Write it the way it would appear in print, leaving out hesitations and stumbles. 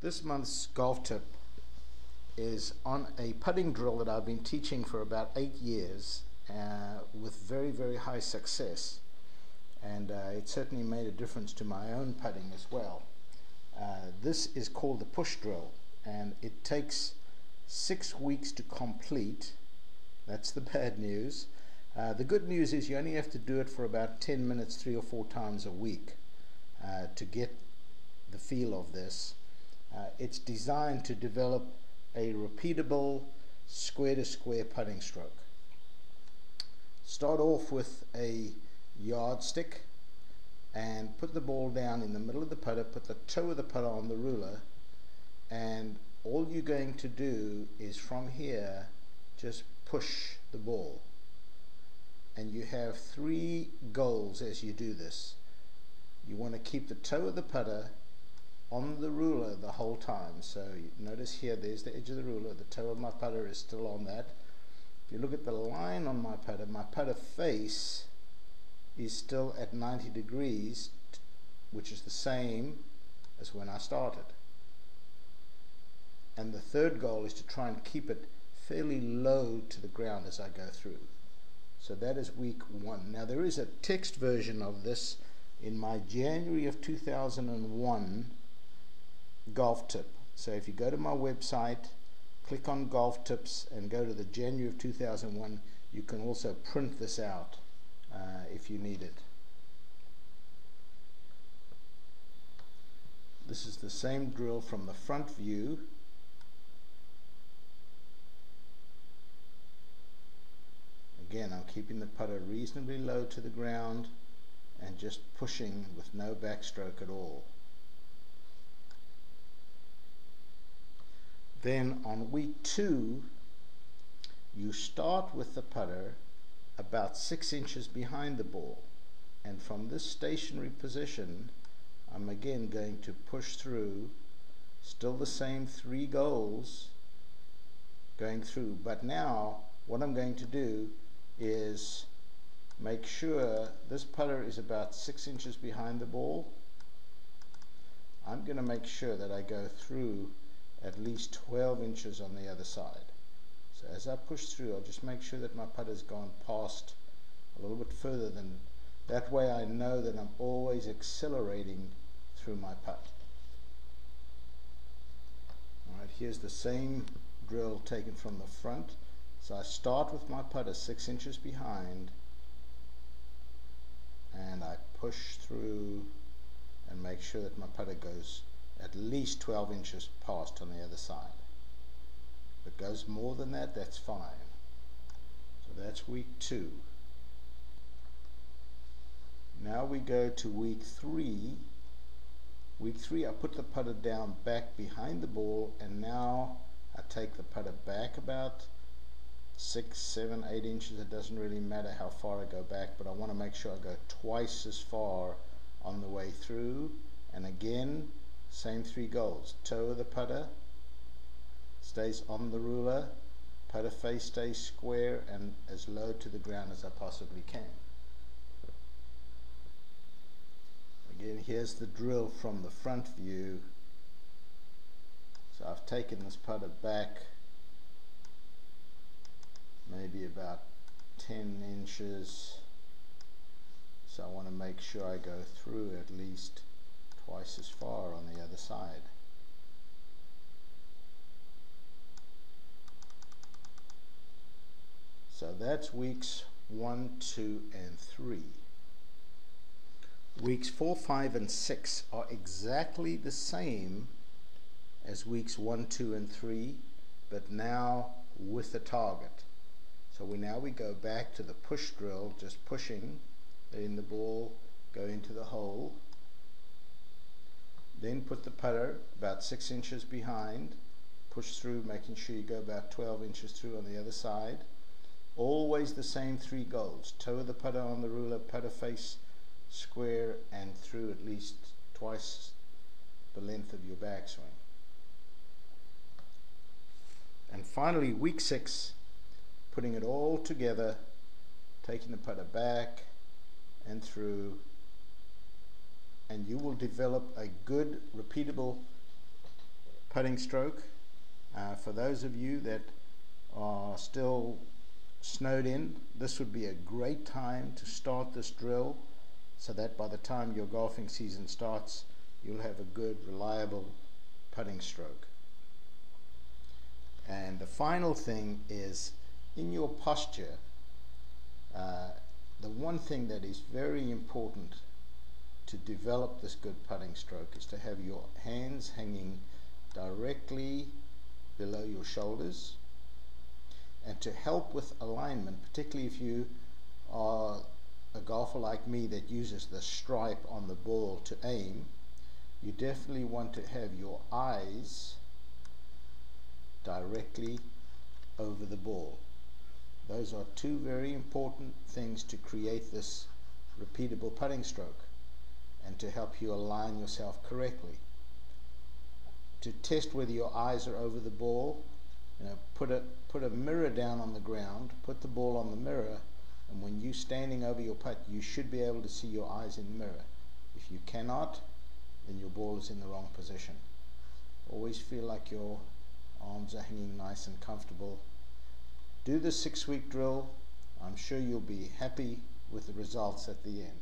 This month's golf tip is on a putting drill that I've been teaching for about 8 years with very high success, and it certainly made a difference to my own putting as well. This is called the push drill, and it takes 6 weeks to complete. That's the bad news. The good news is you only have to do it for about 10 minutes 3 or 4 times a week to get the feel of this. It's designed to develop a repeatable square-to-square putting stroke. Start off with a yardstick and put the ball down in the middle of the putter, put the toe of the putter on the ruler, and all you're going to do is from here just push the ball. And you have 3 goals as you do this. You want to keep the toe of the putter on the ruler the whole time. So notice here, there's the edge of the ruler, the toe of my putter is still on that. If you look at the line on my putter face is still at 90 degrees, which is the same as when I started. And the third goal is to try and keep it fairly low to the ground as I go through. So that is week 1. Now there is a text version of this in my January of 2001 golf tip. So if you go to my website, click on golf tips and go to the January of 2001, you can also print this out if you need it. This is the same drill from the front view. Again, I'm keeping the putter reasonably low to the ground and just pushing with no backstroke at all. Then on week 2, you start with the putter about 6 inches behind the ball, and from this stationary position I'm again going to push through, still the same 3 goals going through, but now what I'm going to do is make sure this putter is about 6 inches behind the ball. I'm going to make sure that I go through at least 12 inches on the other side. So as I push through, I'll just make sure that my putter's gone past a little bit further than that. Way I know that I'm always accelerating through my putt. Alright, here's the same drill taken from the front. So I start with my putter 6 inches behind, and I push through and make sure that my putter goes at least 12 inches past on the other side. If it goes more than that, that's fine. So that's week 2. Now we go to week 3. Week 3, I put the putter down back behind the ball, and now I take the putter back about 6, 7, 8 inches. It doesn't really matter how far I go back, but I want to make sure I go twice as far on the way through. And again, same 3 goals. Toe of the putter stays on the ruler, putter face stays square and as low to the ground as I possibly can. Again, here's the drill from the front view. So I've taken this putter back maybe about 10 inches. So I want to make sure I go through at least twice as far on the other side. So that's weeks 1, 2, and 3. Weeks 4, 5, and 6 are exactly the same as weeks 1, 2, and 3, but now with a target. So we go back to the push drill, just pushing, letting the ball go into the hole. Then put the putter about 6 inches behind, push through, making sure you go about 12 inches through on the other side. Always the same 3 goals. Toe of the putter on the ruler, putter face square, and through at least twice the length of your backswing. And finally, week 6, putting it all together, taking the putter back and through, and you will develop a good repeatable putting stroke. For those of you that are still snowed in, this would be a great time to start this drill so that by the time your golfing season starts, you'll have a good, reliable putting stroke. And the final thing is, in your posture, the one thing that is very important to develop this good putting stroke is to have your hands hanging directly below your shoulders. And to help with alignment, particularly if you are a golfer like me that uses the stripe on the ball to aim, you definitely want to have your eyes directly over the ball. Those are two very important things to create this repeatable putting stroke and to help you align yourself correctly. To test whether your eyes are over the ball, put a mirror down on the ground, put the ball on the mirror, and when you're standing over your putt, you should be able to see your eyes in the mirror. If you cannot, then your ball is in the wrong position. Always feel like your arms are hanging nice and comfortable. Do the 6-week drill. I'm sure you'll be happy with the results at the end.